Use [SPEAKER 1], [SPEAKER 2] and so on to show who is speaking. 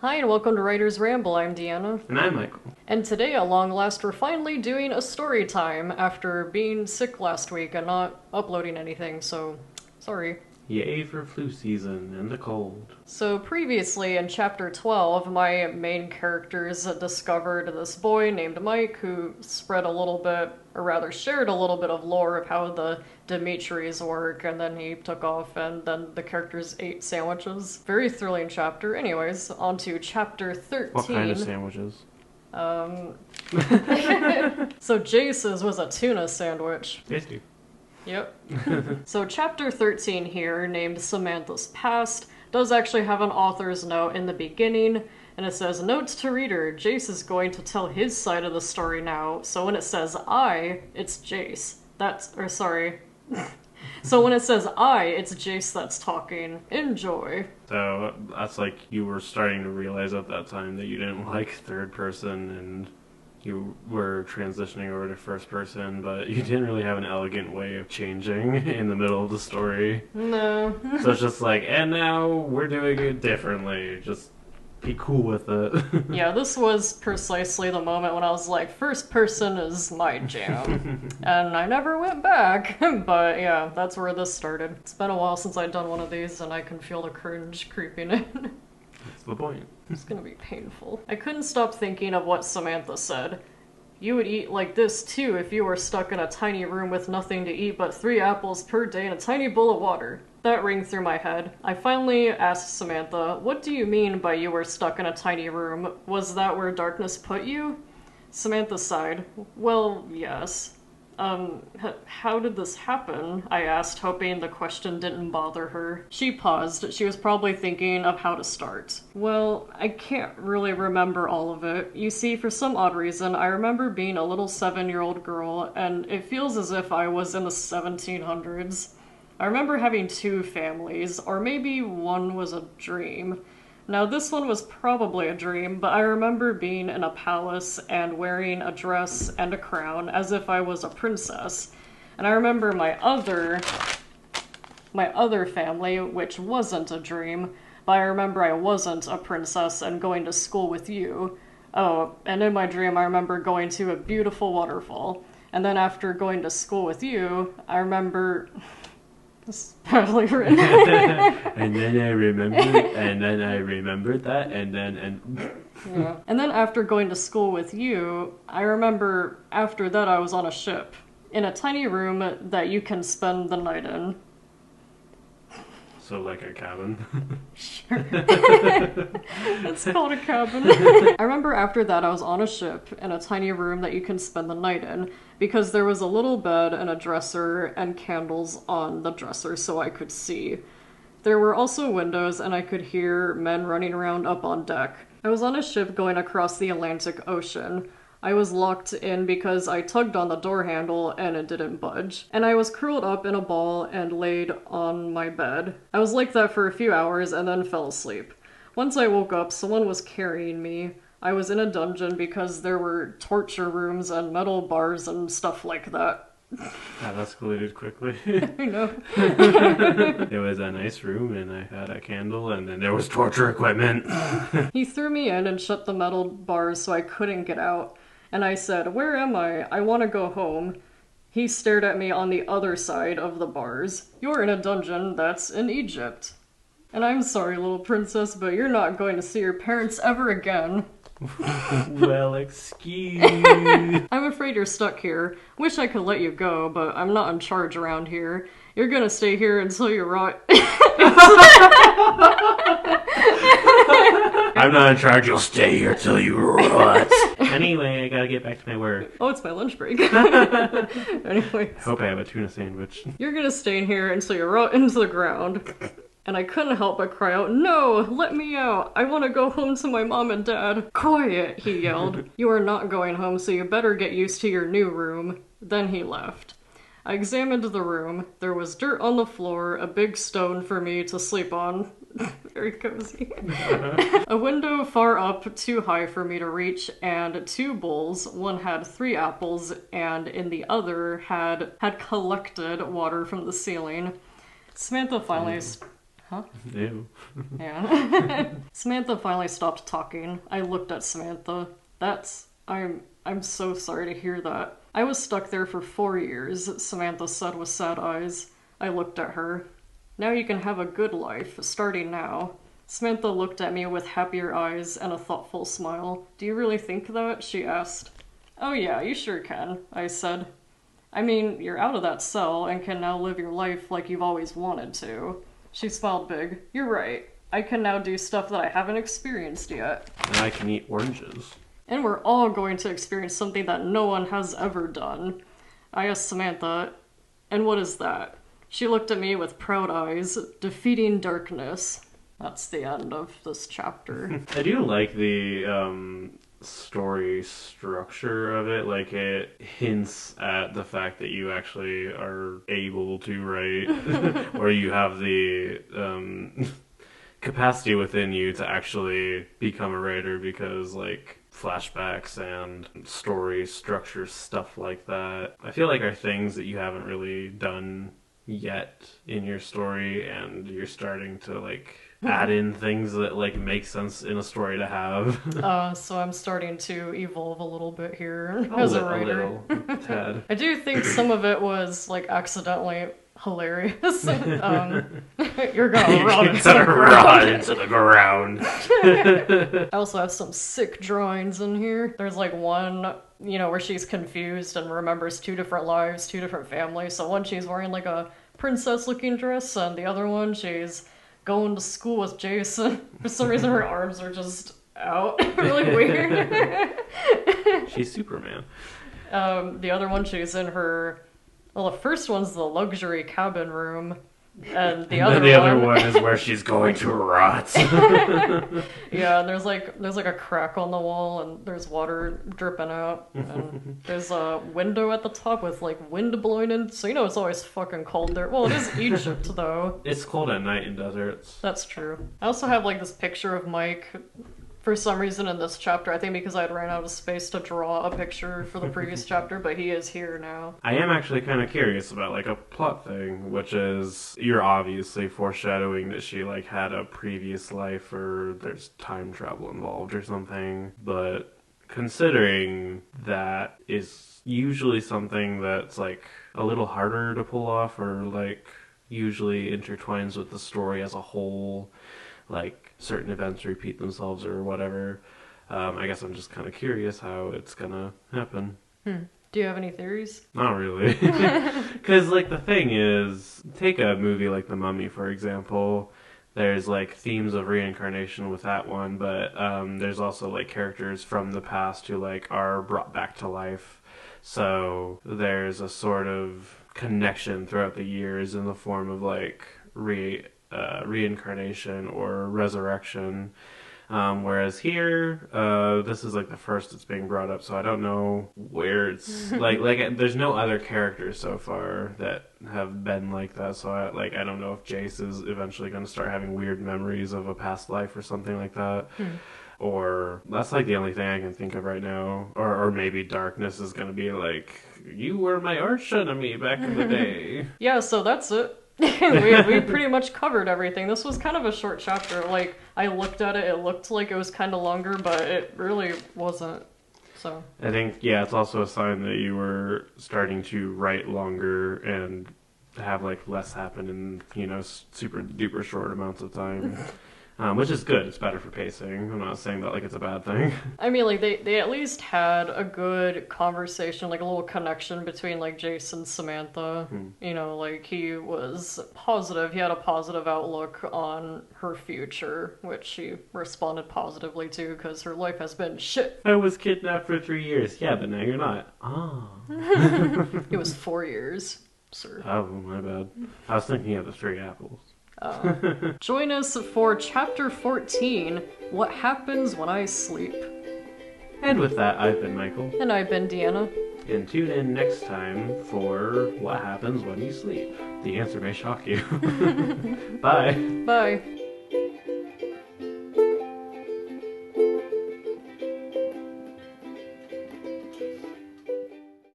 [SPEAKER 1] Hi and welcome to Writer's Ramble, I'm Deanna.
[SPEAKER 2] And I'm Michael.
[SPEAKER 1] And today, at long last, we're finally doing a story time after being sick last week and not uploading anything, so sorry.
[SPEAKER 2] Yay for flu season and the cold.
[SPEAKER 1] So previously in chapter 12, my main characters discovered this boy named Mike who spread a little bit, or rather shared a little bit of lore of how the Dimitris work, and then he took off and then the characters ate sandwiches. Very thrilling chapter. Anyways, on to chapter 13.
[SPEAKER 2] What kind of sandwiches?
[SPEAKER 1] So Jace's was a tuna sandwich.
[SPEAKER 2] Tasty.
[SPEAKER 1] Yep. So chapter 13 here, named Samantha's Past, does actually have an author's note in the beginning, and it says, "Notes to reader, Jace is going to tell his side of the story now, so when it says I, it's Jace. So when it says I, it's Jace that's talking. Enjoy."
[SPEAKER 2] So that's like you were starting to realize at that time that you didn't like third person and you were transitioning over to first person, but you didn't really have an elegant way of changing in the middle of the story.
[SPEAKER 1] No.
[SPEAKER 2] So it's just like, and now we're doing it differently. Just be cool with it.
[SPEAKER 1] Yeah, this was precisely the moment when I was like, first person is my jam. And I never went back. But yeah, that's where this started. It's been a while since I'd done one of these, and I can feel the cringe creeping in.
[SPEAKER 2] That's the point.
[SPEAKER 1] It's gonna be painful. I couldn't stop thinking of what Samantha said. "You would eat like this too if you were stuck in a tiny room with nothing to eat but 3 apples per day and a tiny bowl of water." That rang through my head. I finally asked Samantha, "What do you mean by you were stuck in a tiny room? Was that where darkness put you?" Samantha sighed. "Well, yes." How did this happen?" I asked, hoping the question didn't bother her. She paused. She was probably thinking of how to start. "Well, I can't really remember all of it. You see, for some odd reason, I remember being a little 7-year-old girl, and it feels as if I was in the 1700s. I remember having 2 families, or maybe one was a dream. Now, this one was probably a dream, but I remember being in a palace and wearing a dress and a crown as if I was a princess. And I remember my other family, which wasn't a dream, but I remember I wasn't a princess and going to school with you. Oh, and in my dream I remember going to a beautiful waterfall. And then after going to school with you, I remember..." This is badly written.
[SPEAKER 2] And then I remembered that,
[SPEAKER 1] Yeah. And then after going to school with you, I remember after that I was on a ship, in a tiny room that you can spend the night in.
[SPEAKER 2] So like a cabin.
[SPEAKER 1] Sure. It's called a cabin. I remember after that I was on a ship in a tiny room that you can spend the night in, because there was a little bed and a dresser and candles on the dresser so I could see. There were also windows and I could hear men running around up on deck. I was on a ship going across the Atlantic Ocean. I was locked in because I tugged on the door handle and it didn't budge. And I was curled up in a ball and laid on my bed. I was like that for a few hours and then fell asleep. Once I woke up, someone was carrying me. I was in a dungeon because there were torture rooms and metal bars and stuff like that.
[SPEAKER 2] That escalated quickly.
[SPEAKER 1] I know.
[SPEAKER 2] It was a nice room and I had a candle and then there was torture equipment.
[SPEAKER 1] He threw me in and shut the metal bars so I couldn't get out. And I said, "Where am I? I want to go home." He stared at me on the other side of the bars. "You're in a dungeon that's in Egypt. And I'm sorry, little princess, but you're not going to see your parents ever again."
[SPEAKER 2] Well, excuse.
[SPEAKER 1] "I'm afraid you're stuck here. Wish I could let you go, but I'm not in charge around here. You're gonna stay here until you rot."
[SPEAKER 2] "I'm not in charge, you'll stay here till you rot." Anyway, I gotta get back to my work.
[SPEAKER 1] Oh, it's my lunch break. Anyway.
[SPEAKER 2] I hope I have a tuna sandwich.
[SPEAKER 1] "You're gonna stay in here until you rot into the ground." And I couldn't help but cry out, "No, let me out. I want to go home to my mom and dad." "Quiet," he yelled. "You are not going home, so you better get used to your new room." Then he left. I examined the room. There was dirt on the floor, a big stone for me to sleep on. Very cozy. A window far up, too high for me to reach, and 2 bowls. One had 3 apples, and in the other had collected water from the ceiling. Samantha finally... Huh?
[SPEAKER 2] Ew.
[SPEAKER 1] Yeah. Samantha finally stopped talking. I looked at Samantha. I'm so sorry to hear that. I was stuck there for 4 years, Samantha said with sad eyes. I looked at her. Now you can have a good life, starting now. Samantha looked at me with happier eyes and a thoughtful smile. Do you really think that? She asked. Oh yeah, you sure can, I said. I mean, you're out of that cell and can now live your life like you've always wanted to. She smiled big. You're right. I can now do stuff that I haven't experienced yet.
[SPEAKER 2] And I can eat oranges.
[SPEAKER 1] And we're all going to experience something that no one has ever done. I asked Samantha, and what is that? She looked at me with proud eyes. Defeating darkness. That's the end of this chapter.
[SPEAKER 2] I do like the story structure of it. Like, it hints at the fact that you actually are able to write, or you have the capacity within you to actually become a writer, because, like, flashbacks and story structure, stuff like that, I feel like are things that you haven't really done yet in your story, and you're starting to, like, add in things that, like, make sense in a story to have.
[SPEAKER 1] So I'm starting to evolve a little bit here as a writer.
[SPEAKER 2] A little tad.
[SPEAKER 1] I do think some of it was, like, accidentally hilarious. You're gonna run into the ground.
[SPEAKER 2] Into the ground.
[SPEAKER 1] I also have some sick drawings in here. There's, like, one, you know, where she's confused and remembers 2 different lives, 2 different families. So one, she's wearing, like, a princess-looking dress, and the other one, she's going to school with Jason. For some reason, her arms are just out. Really weird.
[SPEAKER 2] She's Superman.
[SPEAKER 1] The other one, she's in her... Well, the first one's the luxury cabin room, and the other
[SPEAKER 2] one is where she's going to rot.
[SPEAKER 1] Yeah, and there's like a crack on the wall, and there's water dripping out, and there's a window at the top with, like, wind blowing in, so you know it's always fucking cold there. Well, it is Egypt, though.
[SPEAKER 2] It's cold at night in deserts.
[SPEAKER 1] That's true. I also have, like, this picture of Mike. For some reason in this chapter, I think because I had ran out of space to draw a picture for the previous chapter, but he is here now.
[SPEAKER 2] I am actually kind of curious about, like, a plot thing, which is, you're obviously foreshadowing that she, like, had a previous life, or there's time travel involved or something, but considering that is usually something that's, like, a little harder to pull off, or, like, usually intertwines with the story as a whole, like, certain events repeat themselves or whatever. I guess I'm just kind of curious how it's gonna happen.
[SPEAKER 1] Do you have any theories?
[SPEAKER 2] Not really. Because, like, the thing is, take a movie like The Mummy, for example. There's, like, themes of reincarnation with that one, but there's also, like, characters from the past who, like, are brought back to life. So there's a sort of connection throughout the years in the form of, like, reincarnation or resurrection, whereas here this is, like, the first it's being brought up, so I don't know where it's like there's no other characters so far that have been like that, so I don't know if Jace is eventually going to start having weird memories of a past life or something like that. Or that's, like, the only thing I can think of right now. Or maybe Darkness is going to be like, you were my arch enemy back in the day.
[SPEAKER 1] Yeah, so that's it. we pretty much covered everything. This was kind of a short chapter. Like, I looked at it, it looked like it was kind of longer, but it really wasn't. So
[SPEAKER 2] I think, yeah, it's also a sign that you were starting to write longer and have, like, less happen in, you know, super duper short amounts of time. Which is good. It's better for pacing. I'm not saying that like it's a bad thing.
[SPEAKER 1] I mean, like, they at least had a good conversation, like a little connection between, like, Jace and Samantha. You know, like, he was positive. He had a positive outlook on her future, which she responded positively to because her life has been shit.
[SPEAKER 2] I was kidnapped for 3 years. Yeah, but now you're not. Oh.
[SPEAKER 1] It was 4 years, sir.
[SPEAKER 2] Oh, my bad. I was thinking of the 3 apples.
[SPEAKER 1] Join us for Chapter 14, What Happens When I Sleep.
[SPEAKER 2] And with that, I've been Michael.
[SPEAKER 1] And I've been Deanna.
[SPEAKER 2] And tune in next time for What Happens When You Sleep. The answer may shock you. Bye.
[SPEAKER 1] Bye.